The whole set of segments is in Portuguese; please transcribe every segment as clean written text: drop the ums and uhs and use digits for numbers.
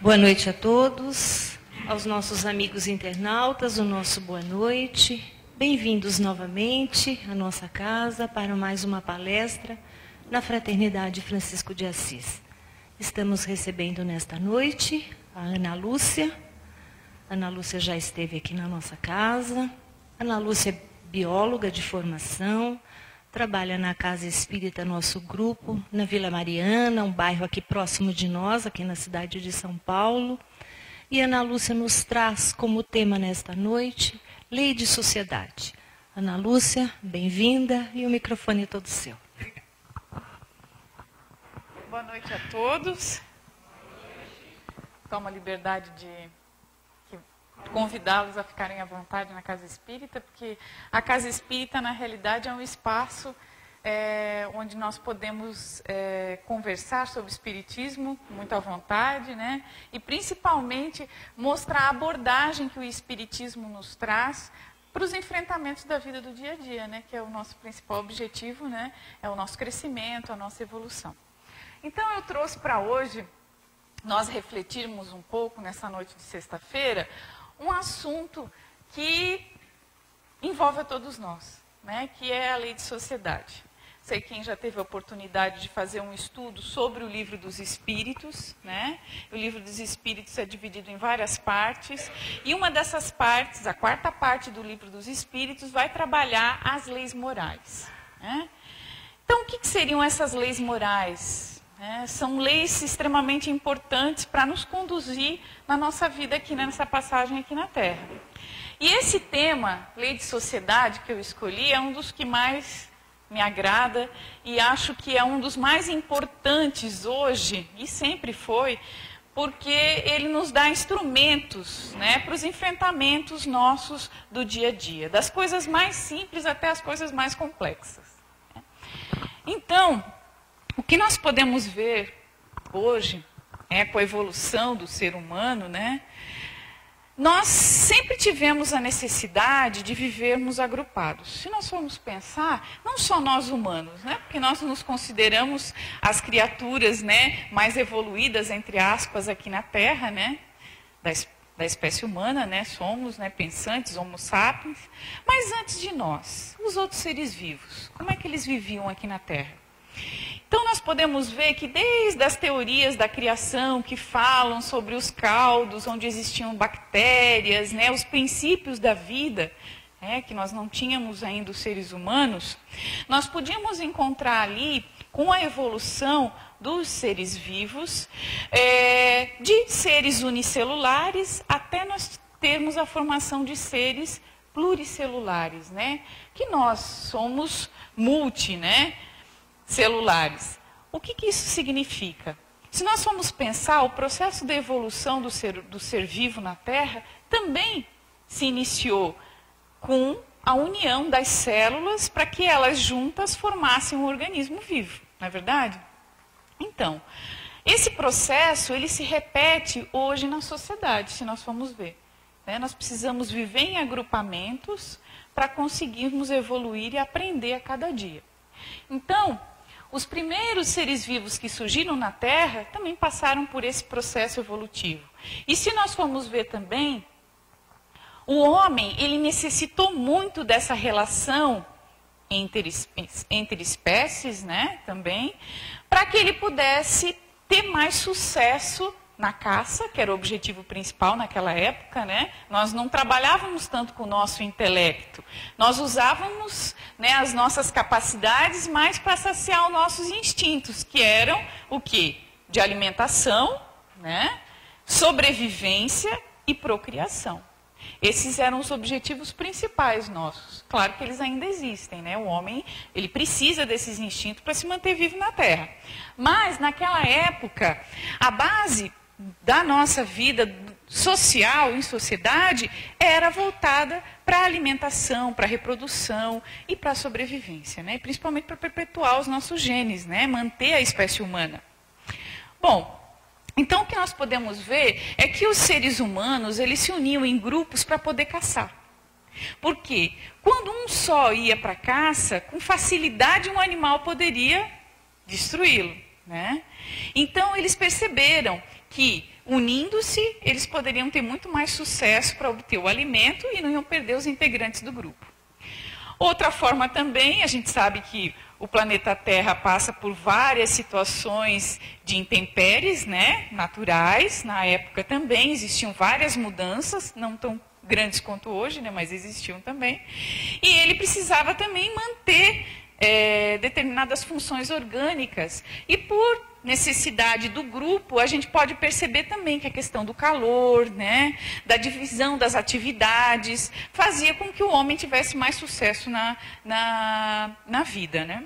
Boa noite a todos, aos nossos amigos internautas, o nosso boa noite. Bem-vindos novamente à nossa casa para mais uma palestra na Fraternidade Francisco de Assis. Estamos recebendo nesta noite a Ana Lúcia. Ana Lúcia já esteve aqui na nossa casa. Ana Lúcia é bióloga de formação, trabalha na Casa Espírita Nosso Grupo, na Vila Mariana, um bairro aqui próximo de nós, aqui na cidade de São Paulo. E Ana Lúcia nos traz como tema nesta noite, Lei de Sociedade. Ana Lúcia, bem-vinda e o microfone é todo seu. Boa noite a todos. Tomo a liberdade de convidá-los a ficarem à vontade na Casa Espírita, porque a Casa Espírita, na realidade, é um espaço onde nós podemos conversar sobre espiritismo muito à vontade, né? E principalmente mostrar a abordagem que o espiritismo nos traz para os enfrentamentos da vida do dia a dia, né? Que é o nosso principal objetivo, né? É o nosso crescimento, a nossa evolução. Então eu trouxe para hoje nós refletirmos um pouco nessa noite de sexta-feira um assunto que envolve a todos nós, né? Que é a Lei de Sociedade. Sei quem já teve a oportunidade de fazer um estudo sobre o Livro dos Espíritos, né? O Livro dos Espíritos é dividido em várias partes, e uma dessas partes, a quarta parte do Livro dos Espíritos, vai trabalhar as leis morais, né? Então, o que seriam essas leis morais? São leis extremamente importantes para nos conduzir na nossa vida aqui, nessa passagem aqui na Terra. E esse tema, Lei de Sociedade, que eu escolhi, é um dos que mais me agrada e acho que é um dos mais importantes hoje, e sempre foi, porque ele nos dá instrumentos, né, para os enfrentamentos nossos do dia a dia, das coisas mais simples até as coisas mais complexas. Então, o que nós podemos ver hoje, com a evolução do ser humano, né? Nós sempre tivemos a necessidade de vivermos agrupados. Se nós formos pensar, não só nós humanos, né? Porque nós nos consideramos as criaturas, né, mais evoluídas, entre aspas, aqui na Terra, né? Da espécie humana, né? Somos, né, pensantes, homo sapiens. Mas antes de nós, os outros seres vivos, como é que eles viviam aqui na Terra? Então, nós podemos ver que desde as teorias da criação que falam sobre os caldos, onde existiam bactérias, né, os princípios da vida, que nós não tínhamos ainda os seres humanos, nós podíamos encontrar ali, com a evolução dos seres vivos, de seres unicelulares, até nós termos a formação de seres pluricelulares, né, que nós somos celulares. O que isso significa? Se nós formos pensar, o processo de evolução do ser vivo na Terra também se iniciou com a união das células para que elas juntas formassem um organismo vivo, não é verdade? Então, esse processo ele se repete hoje na sociedade, se nós formos ver, né? Nós precisamos viver em agrupamentos para conseguirmos evoluir e aprender a cada dia. Então, os primeiros seres vivos que surgiram na Terra também passaram por esse processo evolutivo. E se nós formos ver também, o homem ele necessitou muito dessa relação entre espécies, né, também, para que ele pudesse ter mais sucesso na caça, que era o objetivo principal naquela época, né? Nós não trabalhávamos tanto com o nosso intelecto. Nós usávamos, né, as nossas capacidades mais para saciar os nossos instintos, que eram o quê? De alimentação, né? Sobrevivência e procriação. Esses eram os objetivos principais nossos. Claro que eles ainda existem, né? O homem ele precisa desses instintos para se manter vivo na Terra. Mas, naquela época, a base da nossa vida social, em sociedade, era voltada para a alimentação, para a reprodução e para a sobrevivência, né? Principalmente para perpetuar os nossos genes, né? Manter a espécie humana. Bom, então o que nós podemos ver é que os seres humanos eles se uniam em grupos para poder caçar. Por quê? Quando um só ia para a caça, com facilidade um animal poderia destruí-lo, né? Então eles perceberam que unindo-se, eles poderiam ter muito mais sucesso para obter o alimento e não iam perder os integrantes do grupo. Outra forma também, a gente sabe que o planeta Terra passa por várias situações de intempéries, né, naturais. Na época também existiam várias mudanças, não tão grandes quanto hoje, né, mas existiam também. E ele precisava também manter determinadas funções orgânicas. E por necessidade do grupo, a gente pode perceber também que a questão do calor, né, da divisão das atividades, fazia com que o homem tivesse mais sucesso na vida, né?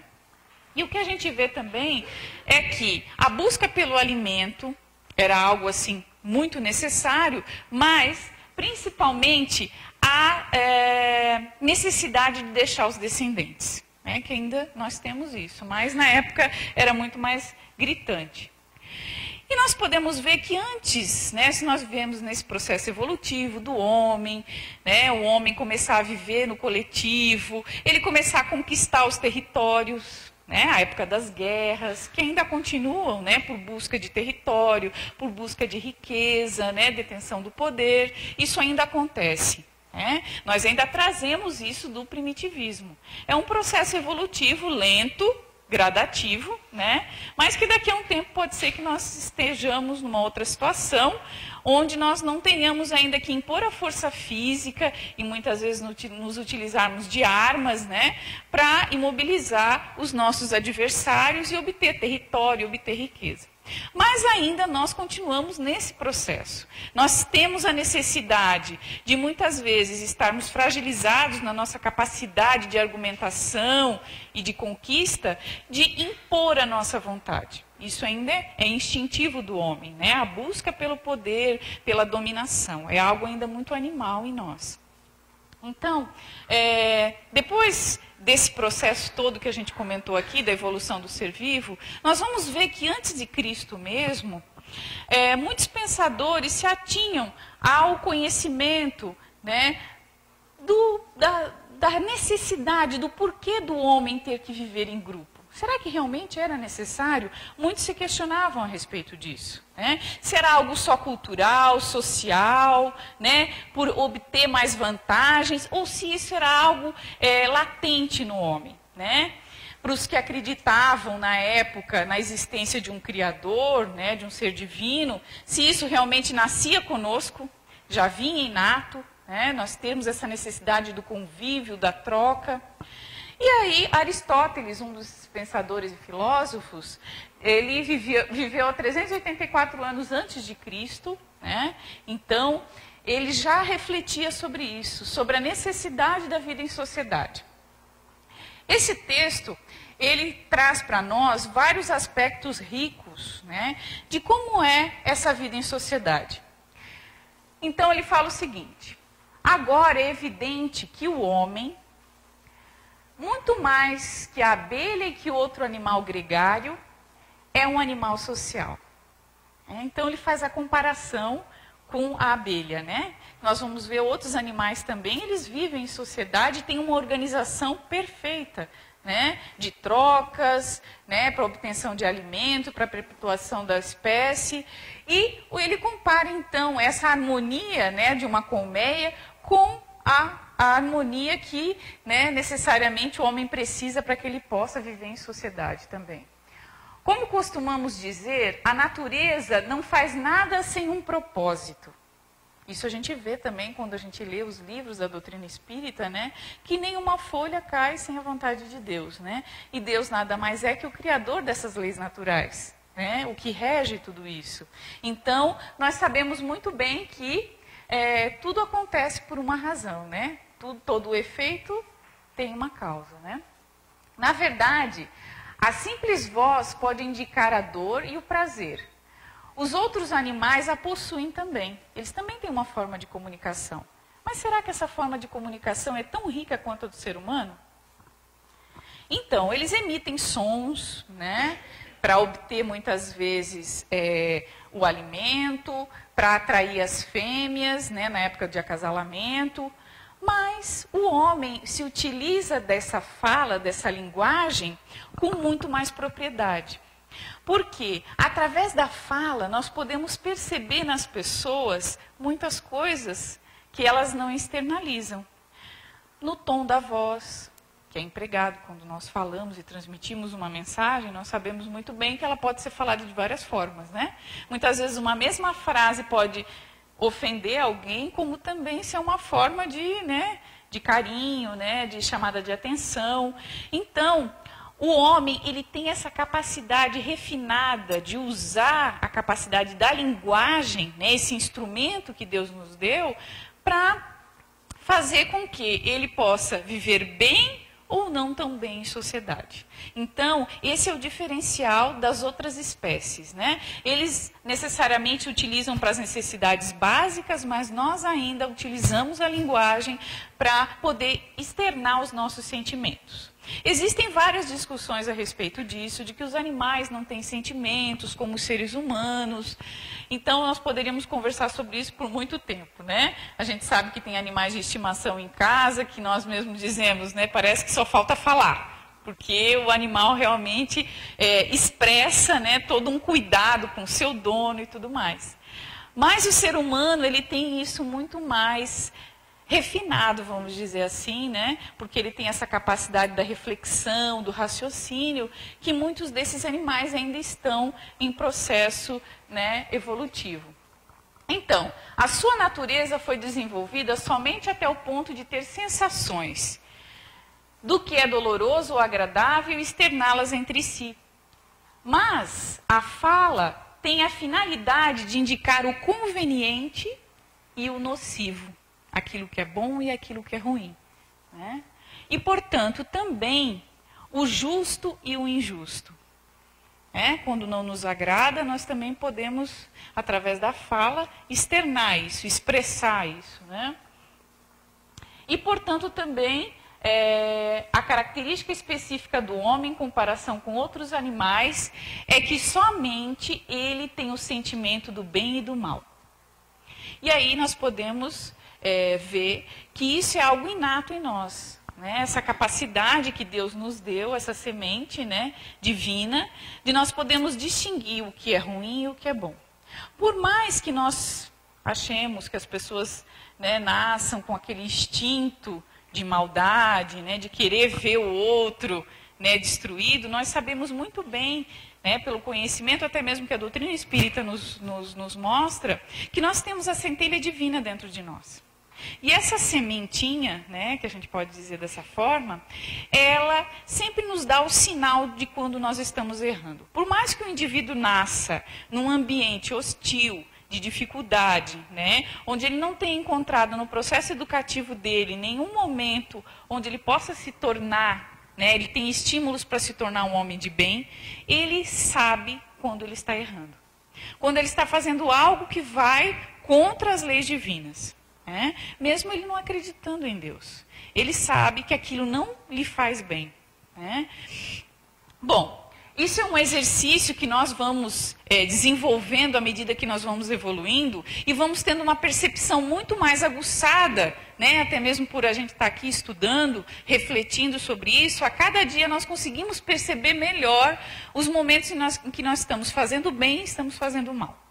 E o que a gente vê também é que a busca pelo alimento era algo assim muito necessário, mas principalmente a necessidade de deixar os descendentes, né, que ainda nós temos isso, mas na época era muito mais gritante. E nós podemos ver que antes, né, se nós vivemos nesse processo evolutivo do homem, né, o homem começar a viver no coletivo, ele começar a conquistar os territórios, né, a época das guerras, que ainda continuam, né, por busca de território, por busca de riqueza, né, detenção do poder, isso ainda acontece. Nós ainda trazemos isso do primitivismo. É um processo evolutivo lento, gradativo, né? Mas que daqui a um tempo pode ser que nós estejamos numa outra situação, onde nós não tenhamos ainda que impor a força física e muitas vezes nos utilizarmos de armas, né, para imobilizar os nossos adversários e obter território, obter riqueza. Mas ainda nós continuamos nesse processo. Nós temos a necessidade de muitas vezes estarmos fragilizados na nossa capacidade de argumentação e de conquista, de impor a nossa vontade. Isso ainda é instintivo do homem, né? A busca pelo poder, pela dominação, é algo ainda muito animal em nós. Então, depois desse processo todo que a gente comentou aqui, da evolução do ser vivo, nós vamos ver que antes de Cristo mesmo, muitos pensadores se atinham ao conhecimento, né, da necessidade, do porquê do homem ter que viver em grupo. Será que realmente era necessário? Muitos se questionavam a respeito disso, né? Se era algo só cultural, social, né, por obter mais vantagens, ou se isso era algo latente no homem, né? Para os que acreditavam na época na existência de um Criador, né, de um ser divino, se isso realmente nascia conosco, já vinha inato, né? Nós temos essa necessidade do convívio, da troca. E aí, Aristóteles, um dos pensadores e filósofos, ele viveu há 384 anos antes de Cristo, né? Então, ele já refletia sobre isso, sobre a necessidade da vida em sociedade. Esse texto, ele traz para nós vários aspectos ricos, né, de como é essa vida em sociedade. Então, ele fala o seguinte: agora é evidente que o homem, muito mais que a abelha e que outro animal gregário, é um animal social. Então ele faz a comparação com a abelha, né? Nós vamos ver outros animais também, eles vivem em sociedade, têm uma organização perfeita, né? De trocas, né? Para obtenção de alimento, para a perpetuação da espécie. E ele compara então essa harmonia, né, de uma colmeia com a harmonia que, né, necessariamente o homem precisa para que ele possa viver em sociedade também. Como costumamos dizer, a natureza não faz nada sem um propósito. Isso a gente vê também quando a gente lê os livros da doutrina espírita, né, que nenhuma folha cai sem a vontade de Deus, né? E Deus nada mais é que o criador dessas leis naturais, né, o que rege tudo isso. Então, nós sabemos muito bem que tudo acontece por uma razão, né? Todo efeito tem uma causa, né? Na verdade, a simples voz pode indicar a dor e o prazer. Os outros animais a possuem também. Eles também têm uma forma de comunicação. Mas será que essa forma de comunicação é tão rica quanto a do ser humano? Então, eles emitem sons, né, para obter muitas vezes o alimento, para atrair as fêmeas, né, na época de acasalamento. Mas o homem se utiliza dessa fala, dessa linguagem, com muito mais propriedade. Porque através da fala nós podemos perceber nas pessoas muitas coisas que elas não externalizam. No tom da voz, que é empregado quando nós falamos e transmitimos uma mensagem, nós sabemos muito bem que ela pode ser falada de várias formas, né? Muitas vezes uma mesma frase pode ofender alguém, como também ser uma forma de carinho, de chamada de atenção. Então, o homem, ele tem essa capacidade refinada de usar a capacidade da linguagem, esse instrumento que Deus nos deu, para fazer com que ele possa viver bem ou não tão bem em sociedade. Então, esse é o diferencial das outras espécies, né? Eles necessariamente utilizam para as necessidades básicas, mas nós ainda utilizamos a linguagem para poder externar os nossos sentimentos. Existem várias discussões a respeito disso, de que os animais não têm sentimentos como os seres humanos. Então, nós poderíamos conversar sobre isso por muito tempo, né? A gente sabe que tem animais de estimação em casa, que nós mesmos dizemos, né? Parece que só falta falar, porque o animal realmente expressa, todo um cuidado com o seu dono e tudo mais. Mas o ser humano, ele tem isso muito mais refinado, vamos dizer assim, porque ele tem essa capacidade da reflexão, do raciocínio, que muitos desses animais ainda estão em processo evolutivo. Então, a sua natureza foi desenvolvida somente até o ponto de ter sensações do que é doloroso ou agradável e externá-las entre si. Mas a fala tem a finalidade de indicar o conveniente e o nocivo, aquilo que é bom e aquilo que é ruim, E, portanto, também o justo e o injusto. Quando não nos agrada, nós também podemos, através da fala, externar isso, expressar isso. E, portanto, também a característica específica do homem em comparação com outros animais é que somente ele tem o sentimento do bem e do mal. E aí nós podemos ver que isso é algo inato em nós. Essa capacidade que Deus nos deu, essa semente divina, de nós podermos distinguir o que é ruim e o que é bom. Por mais que nós achemos que as pessoas nasçam com aquele instinto de maldade, de querer ver o outro destruído, nós sabemos muito bem, pelo conhecimento até mesmo que a doutrina espírita nos mostra, que nós temos a centelha divina dentro de nós. E essa sementinha, que a gente pode dizer dessa forma, ela sempre nos dá o sinal de quando nós estamos errando. Por mais que o indivíduo nasça num ambiente hostil, de dificuldade, onde ele não tenha encontrado no processo educativo dele nenhum momento onde ele possa se tornar, ele tem estímulos para se tornar um homem de bem, ele sabe quando ele está errando. Quando ele está fazendo algo que vai contra as leis divinas. Mesmo ele não acreditando em Deus. Ele sabe que aquilo não lhe faz bem. Bom, isso é um exercício que nós vamos desenvolvendo à medida que nós vamos evoluindo e vamos tendo uma percepção muito mais aguçada, até mesmo por a gente estar aqui estudando, refletindo sobre isso. A cada dia nós conseguimos perceber melhor os momentos em que nós estamos fazendo bem e estamos fazendo mal.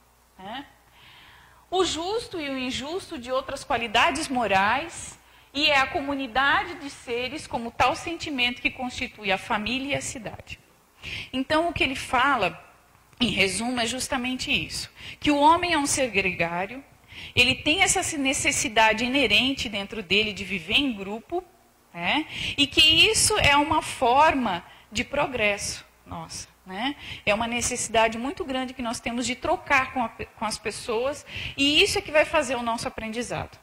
O justo e o injusto de outras qualidades morais, e é a comunidade de seres como tal sentimento que constitui a família e a cidade. Então, o que ele fala, em resumo, é justamente isso. Que o homem é um ser gregário, ele tem essa necessidade inerente dentro dele de viver em grupo, e que isso é uma forma de progresso nossa. É uma necessidade muito grande que nós temos de trocar com as pessoas, e isso é que vai fazer o nosso aprendizado.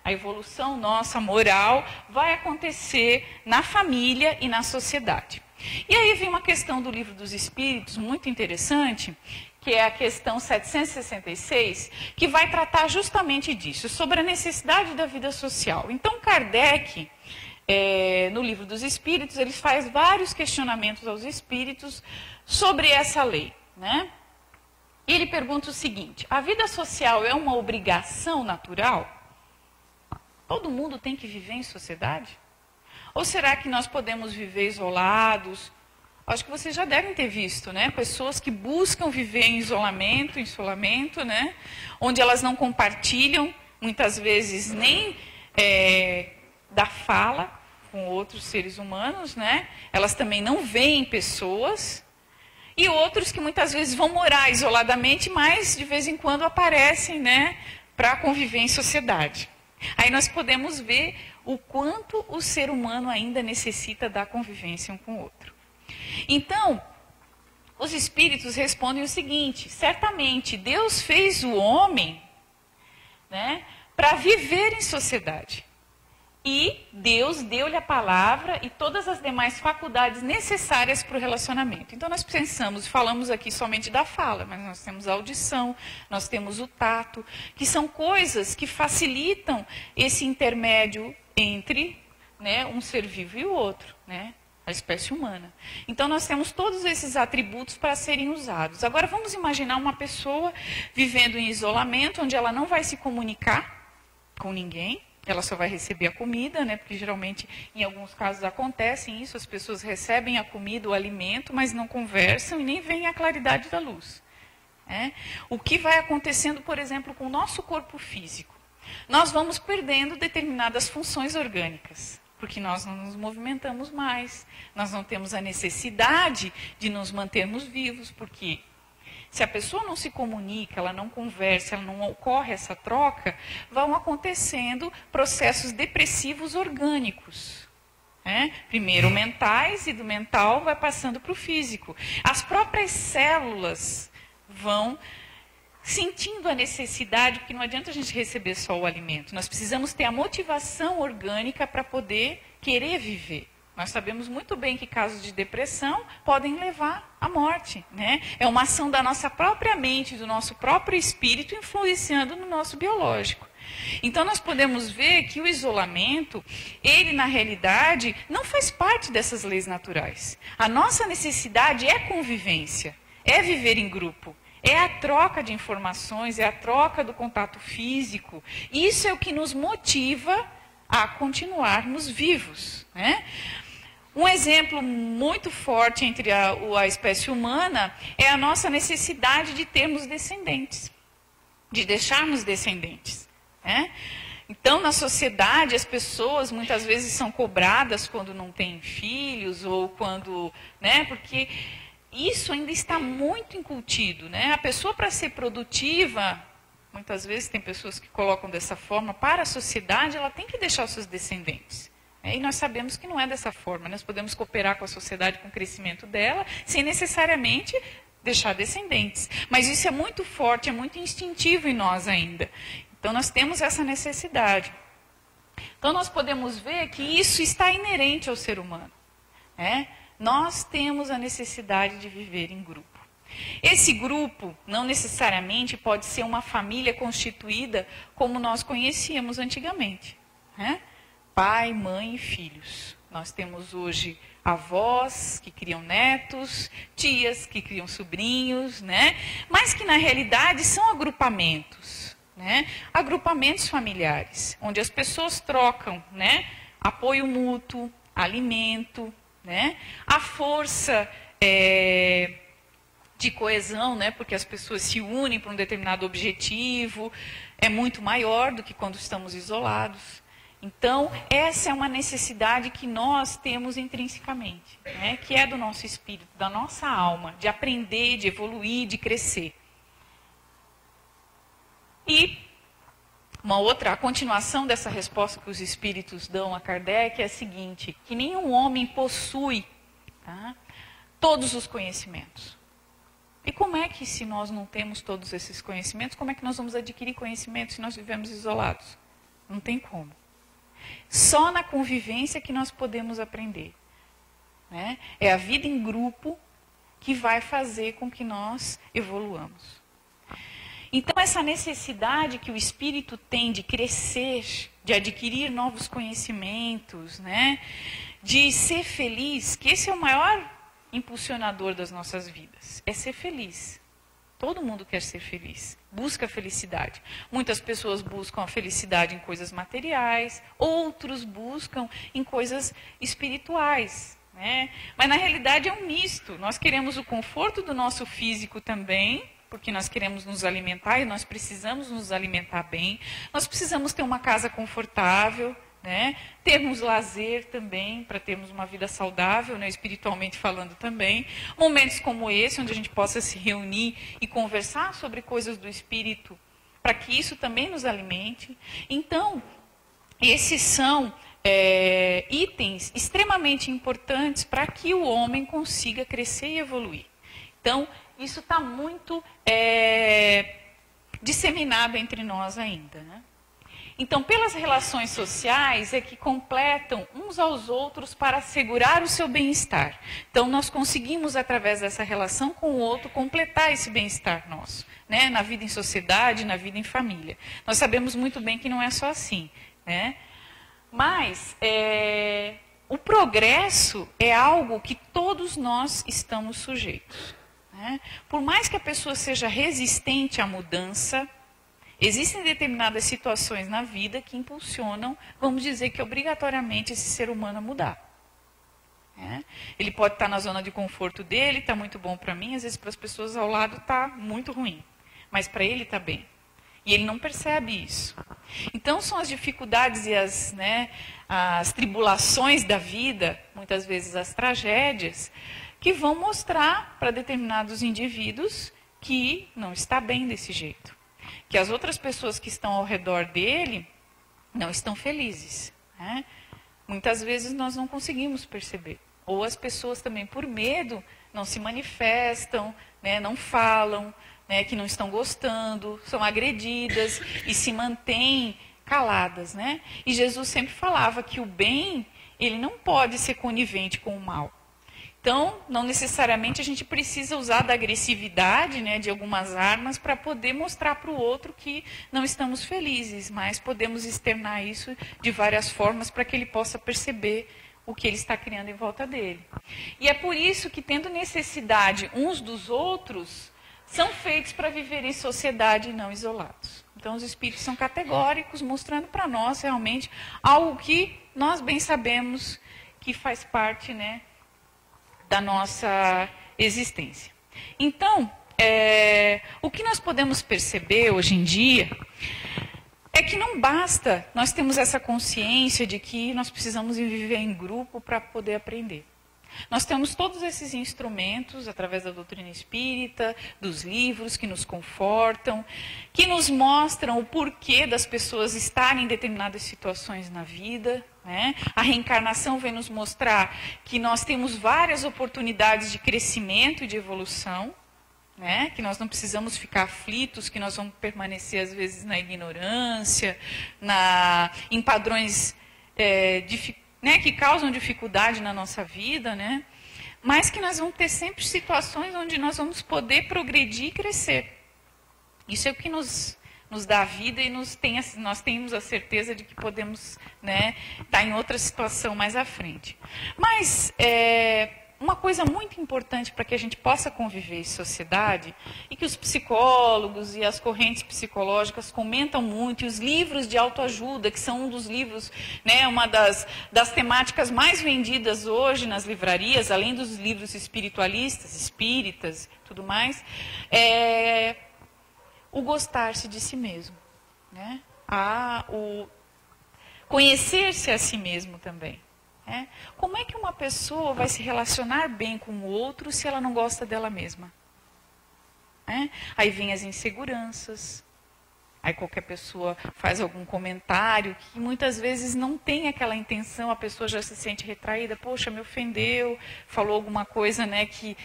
A evolução nossa moral vai acontecer na família e na sociedade. E aí vem uma questão do Livro dos Espíritos muito interessante, que é a questão 766, que vai tratar justamente disso, sobre a necessidade da vida social. Então, Kardec, no Livro dos Espíritos, ele faz vários questionamentos aos espíritos sobre essa lei. E ele pergunta o seguinte: a vida social é uma obrigação natural? Todo mundo tem que viver em sociedade? Ou será que nós podemos viver isolados? Acho que vocês já devem ter visto, né? Pessoas que buscam viver em isolamento, né? Onde elas não compartilham, muitas vezes, nem da fala com outros seres humanos, né? Elas também não veem pessoas. E outros que muitas vezes vão morar isoladamente, mas de vez em quando aparecem, né? Para conviver em sociedade. Aí nós podemos ver o quanto o ser humano ainda necessita da convivência um com o outro. Então, os espíritos respondem o seguinte: certamente Deus fez o homem, né, para viver em sociedade. E Deus deu-lhe a palavra e todas as demais faculdades necessárias para o relacionamento. Então nós falamos aqui somente da fala, mas nós temos a audição, nós temos o tato, que são coisas que facilitam esse intermédio entre, né, um ser vivo e o outro, né, a espécie humana. Então nós temos todos esses atributos para serem usados. Agora vamos imaginar uma pessoa vivendo em isolamento, onde ela não vai se comunicar com ninguém. Ela só vai receber a comida, né? Porque geralmente, em alguns casos, acontece isso. As pessoas recebem a comida, o alimento, mas não conversam e nem veem a claridade da luz. Né? O que vai acontecendo, por exemplo, com o nosso corpo físico? Nós vamos perdendo determinadas funções orgânicas, porque nós não nos movimentamos mais, nós não temos a necessidade de nos mantermos vivos, porque se a pessoa não se comunica, ela não conversa, ela não ocorre essa troca, vão acontecendo processos depressivos orgânicos. Né? Primeiro mentais e do mental vai passando para o físico. As próprias células vão sentindo a necessidade, porque não adianta a gente receber só o alimento. Nós precisamos ter a motivação orgânica para poder querer viver. Nós sabemos muito bem que casos de depressão podem levar à morte. Né? É uma ação da nossa própria mente, do nosso próprio espírito, influenciando no nosso biológico. Então nós podemos ver que o isolamento, ele na realidade não faz parte dessas leis naturais. A nossa necessidade é convivência, é viver em grupo. É a troca de informações, é a troca do contato físico. Isso é o que nos motiva a continuarmos vivos. Né? Um exemplo muito forte entre a espécie humana é a nossa necessidade de termos descendentes, de deixarmos descendentes. Né? Então, na sociedade, as pessoas muitas vezes são cobradas quando não têm filhos, ou quando, né, porque isso ainda está muito incutido. Né? A pessoa, para ser produtiva, muitas vezes tem pessoas que colocam dessa forma, para a sociedade, ela tem que deixar os seus descendentes. E nós sabemos que não é dessa forma. Nós podemos cooperar com a sociedade, com o crescimento dela, sem necessariamente deixar descendentes. Mas isso é muito forte, é muito instintivo em nós ainda. Então nós temos essa necessidade. Então nós podemos ver que isso está inerente ao ser humano. Né? Nós temos a necessidade de viver em grupo. Esse grupo não necessariamente pode ser uma família constituída como nós conhecíamos antigamente. Né? Pai, mãe e filhos. Nós temos hoje avós que criam netos, tias que criam sobrinhos, né? Mas que na realidade são agrupamentos. Né? Agrupamentos familiares, onde as pessoas trocam, né, apoio mútuo, alimento, né, a força de coesão, né, porque as pessoas se unem para um determinado objetivo, é muito maior do que quando estamos isolados. Então, essa é uma necessidade que nós temos intrinsecamente, né, que é do nosso espírito, da nossa alma, de aprender, de evoluir, de crescer. E a continuação dessa resposta que os espíritos dão a Kardec é a seguinte, que nenhum homem possui, tá, todos os conhecimentos. E como é que, se nós não temos todos esses conhecimentos, como é que nós vamos adquirir conhecimento se nós vivemos isolados? Não tem como. Só na convivência que nós podemos aprender. Né? É a vida em grupo que vai fazer com que nós evoluamos. Então, essa necessidade que o espírito tem de crescer, de adquirir novos conhecimentos, né? De ser feliz, que esse é o maior impulsionador das nossas vidas, é ser feliz. Todo mundo quer ser feliz, busca a felicidade. Muitas pessoas buscam a felicidade em coisas materiais, outros buscam em coisas espirituais. né? Mas na realidade é um misto. Nós queremos o conforto do nosso físico também, porque nós queremos nos alimentar e nós precisamos nos alimentar bem. Nós precisamos ter uma casa confortável, né? Termos lazer também, para termos uma vida saudável, né? Espiritualmente falando também. Momentos como esse, onde a gente possa se reunir e conversar sobre coisas do espírito, para que isso também nos alimente. Então, esses são itens extremamente importantes para que o homem consiga crescer e evoluir. Então, isso está muito disseminado entre nós ainda, né? Então, pelas relações sociais é que completam uns aos outros para assegurar o seu bem-estar. Então, nós conseguimos, através dessa relação com o outro, completar esse bem-estar nosso, né? Na vida em sociedade, na vida em família. Nós sabemos muito bem que não é só assim, né? Mas o progresso é algo que todos nós estamos sujeitos, né? Por mais que a pessoa seja resistente à mudança, existem determinadas situações na vida que impulsionam, vamos dizer que obrigatoriamente, esse ser humano a mudar. Ele pode estar na zona de conforto dele, está muito bom para mim, às vezes para as pessoas ao lado está muito ruim, mas para ele está bem. E ele não percebe isso. Então são as dificuldades e as tribulações da vida, muitas vezes as tragédias, que vão mostrar para determinados indivíduos que não está bem desse jeito. Que as outras pessoas que estão ao redor dele não estão felizes, né? Muitas vezes nós não conseguimos perceber. Ou as pessoas também, por medo, não se manifestam, né, não falam, né, que não estão gostando, são agredidas e se mantêm caladas, né? E Jesus sempre falava que o bem, ele não pode ser conivente com o mal. Então, não necessariamente a gente precisa usar da agressividade, né, de algumas armas para poder mostrar para o outro que não estamos felizes, mas podemos externar isso de várias formas para que ele possa perceber o que ele está criando em volta dele. E é por isso que, tendo necessidade uns dos outros, são feitos para viver em sociedade e não isolados. Então, os espíritos são categóricos, mostrando para nós realmente algo que nós bem sabemos que faz parte, né, da nossa existência. Então, o que nós podemos perceber hoje em dia é que não basta nós termos essa consciência de que nós precisamos viver em grupo para poder aprender. Nós temos todos esses instrumentos, através da doutrina espírita, dos livros que nos confortam, que nos mostram o porquê das pessoas estarem em determinadas situações na vida, né? A reencarnação vem nos mostrar que nós temos várias oportunidades de crescimento e de evolução, né? Que nós não precisamos ficar aflitos, que nós vamos permanecer às vezes na ignorância, em padrões que causam dificuldade na nossa vida, né? Mas que nós vamos ter sempre situações onde nós vamos poder progredir e crescer. Isso é o que nos dá a vida e nós temos a certeza de que podemos, né, estar em outra situação mais à frente. Mas uma coisa muito importante para que a gente possa conviver em sociedade, e que os psicólogos e as correntes psicológicas comentam muito, e os livros de autoajuda, que são um dos livros, né, uma das temáticas mais vendidas hoje nas livrarias, além dos livros espiritualistas, espíritas, tudo mais, o gostar-se de si mesmo, né? O conhecer-se a si mesmo também. Como é que uma pessoa vai se relacionar bem com o outro se ela não gosta dela mesma? Aí vem as inseguranças, aí qualquer pessoa faz algum comentário que muitas vezes não tem aquela intenção, a pessoa já se sente retraída, poxa, me ofendeu, falou alguma coisa, né, que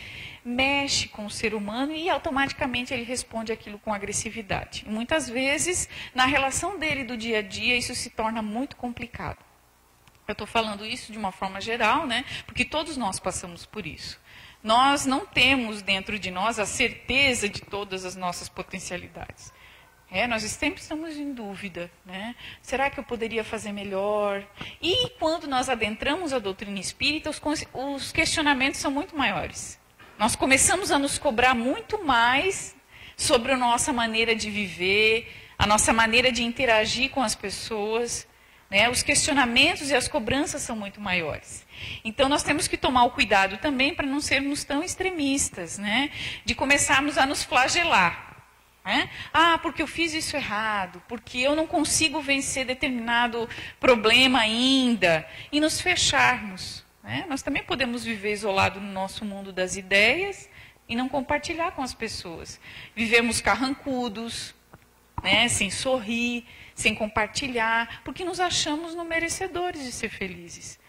mexe com o ser humano e automaticamente ele responde aquilo com agressividade. E muitas vezes, na relação dele do dia a dia, isso se torna muito complicado. Eu estou falando isso de uma forma geral, né? Porque todos nós passamos por isso. Nós não temos dentro de nós a certeza de todas as nossas potencialidades. Nós sempre estamos em dúvida, né? Será que eu poderia fazer melhor? E quando nós adentramos a doutrina espírita, os questionamentos são muito maiores. Nós começamos a nos cobrar muito mais sobre a nossa maneira de viver, a nossa maneira de interagir com as pessoas, né? Os questionamentos e as cobranças são muito maiores. Então, nós temos que tomar o cuidado também para não sermos tão extremistas, né? De começarmos a nos flagelar. Né? Ah, porque eu fiz isso errado, porque eu não consigo vencer determinado problema ainda, e nos fecharmos. Né? Nós também podemos viver isolado no nosso mundo das ideias e não compartilhar com as pessoas. Vivemos carrancudos, né? Sem sorrir, sem compartilhar, porque nos achamos não merecedores de ser felizes.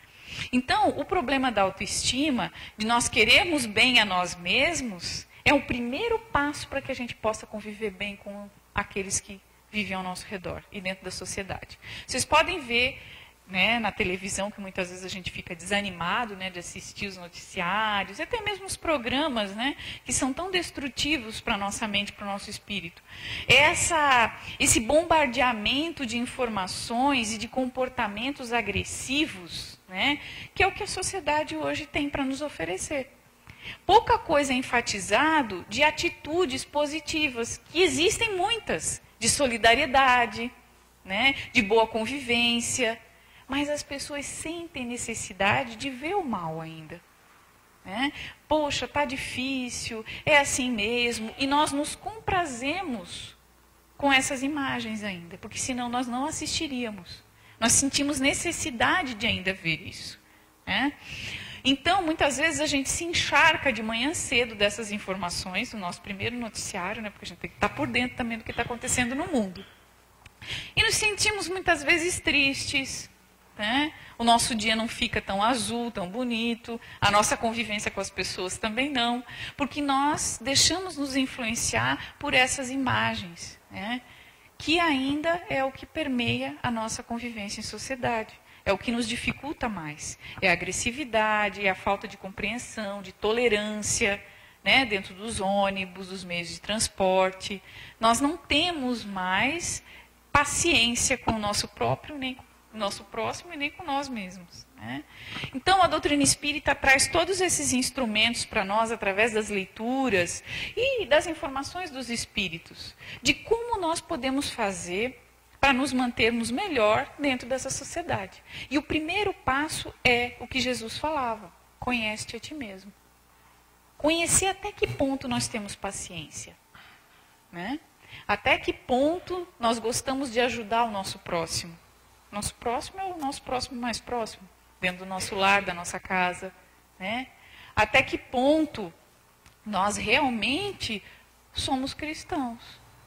Então, o problema da autoestima, de nós querermos bem a nós mesmos, é o primeiro passo para que a gente possa conviver bem com aqueles que vivem ao nosso redor e dentro da sociedade. Vocês podem ver, né, na televisão, que muitas vezes a gente fica desanimado, né, de assistir os noticiários, e até mesmo os programas, né, que são tão destrutivos para a nossa mente, para o nosso espírito. Esse bombardeamento de informações e de comportamentos agressivos, né, que é o que a sociedade hoje tem para nos oferecer. Pouca coisa é enfatizado de atitudes positivas, que existem muitas, de solidariedade, né, de boa convivência, mas as pessoas sentem necessidade de ver o mal ainda. Né? Poxa, está difícil, é assim mesmo, e nós nos comprazemos com essas imagens ainda, porque senão nós não assistiríamos. Nós sentimos necessidade de ainda ver isso. Né? Então, muitas vezes a gente se encharca de manhã cedo dessas informações, no nosso primeiro noticiário, né, porque a gente tem que estar por dentro também do que está acontecendo no mundo. E nos sentimos muitas vezes tristes, né? O nosso dia não fica tão azul, tão bonito, a nossa convivência com as pessoas também não, porque nós deixamos nos influenciar por essas imagens, né? Que ainda é o que permeia a nossa convivência em sociedade. É o que nos dificulta mais. É a agressividade, é a falta de compreensão, de tolerância, né, dentro dos ônibus, dos meios de transporte. Nós não temos mais paciência com o nosso próprio, nem com o nosso próximo e nem com nós mesmos. Né? Então, a doutrina espírita traz todos esses instrumentos para nós, através das leituras e das informações dos espíritos, de como nós podemos fazer para nos mantermos melhor dentro dessa sociedade. E o primeiro passo é o que Jesus falava: conhece-te a ti mesmo. Conhecer até que ponto nós temos paciência. Né? Até que ponto nós gostamos de ajudar o nosso próximo. Nosso próximo é o nosso próximo mais próximo, dentro do nosso lar, da nossa casa. Né? Até que ponto nós realmente somos cristãos.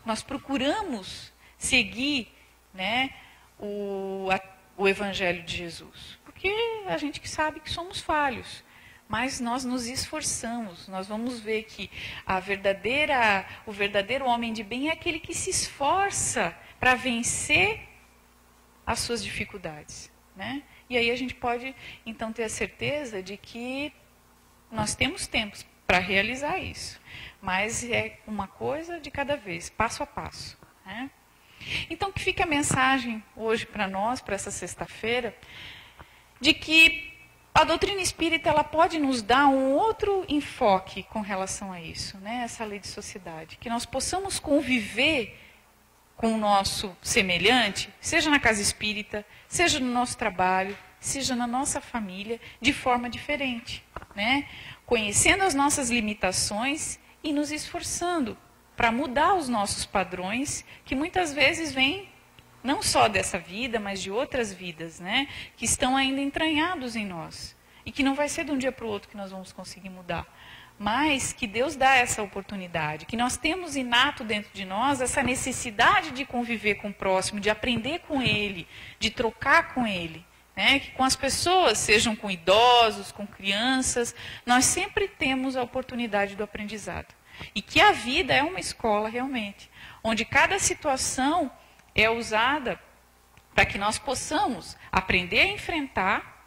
Nós procuramos seguir, né, o Evangelho de Jesus. Porque a gente que sabe que somos falhos. Mas nós nos esforçamos. Nós vamos ver que o verdadeiro homem de bem é aquele que se esforça para vencer as suas dificuldades. Né? E aí a gente pode, então, ter a certeza de que nós temos tempos para realizar isso. Mas é uma coisa de cada vez, passo a passo. Né? Então, que fique a mensagem hoje para nós, para essa sexta-feira, de que a doutrina espírita ela pode nos dar um outro enfoque com relação a isso, né? Essa lei de sociedade. Que nós possamos conviver com o nosso semelhante, seja na casa espírita, seja no nosso trabalho, seja na nossa família, de forma diferente. Né? Conhecendo as nossas limitações e nos esforçando para mudar os nossos padrões, que muitas vezes vêm não só dessa vida, mas de outras vidas, né? Que estão ainda entranhados em nós. E que não vai ser de um dia para o outro que nós vamos conseguir mudar. Mas que Deus dá essa oportunidade, que nós temos inato dentro de nós essa necessidade de conviver com o próximo, de aprender com ele, de trocar com ele. Né? Que com as pessoas, sejam com idosos, com crianças, nós sempre temos a oportunidade do aprendizado. E que a vida é uma escola realmente, onde cada situação é usada para que nós possamos aprender a enfrentar,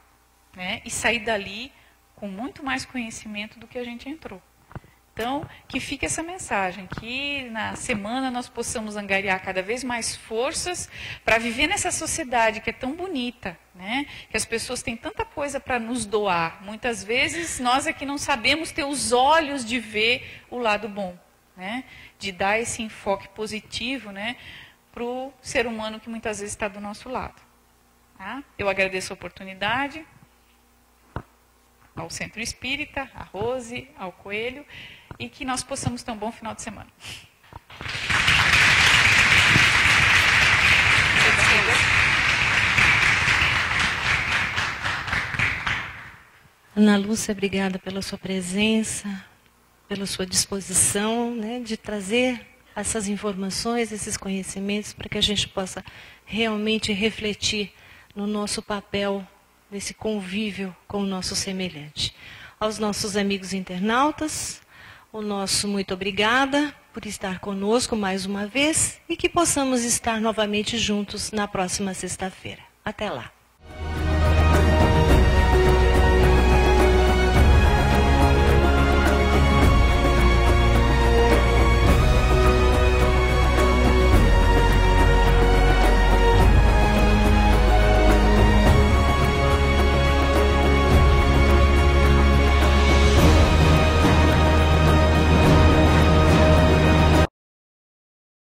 né, e sair dali com muito mais conhecimento do que a gente entrou. Então, que fique essa mensagem, que na semana nós possamos angariar cada vez mais forças para viver nessa sociedade que é tão bonita, né? Que as pessoas têm tanta coisa para nos doar. Muitas vezes nós é que não sabemos ter os olhos de ver o lado bom, né? De dar esse enfoque positivo, né, para o ser humano que muitas vezes está do nosso lado. Tá? Eu agradeço a oportunidade ao Centro Espírita, a Rose, ao Coelho, e que nós possamos ter um bom final de semana. Ana Lúcia, obrigada pela sua presença, pela sua disposição, né, de trazer essas informações, esses conhecimentos, para que a gente possa realmente refletir no nosso papel, nesse convívio com o nosso semelhante. Aos nossos amigos internautas, o nosso muito obrigada por estar conosco mais uma vez e que possamos estar novamente juntos na próxima sexta-feira. Até lá.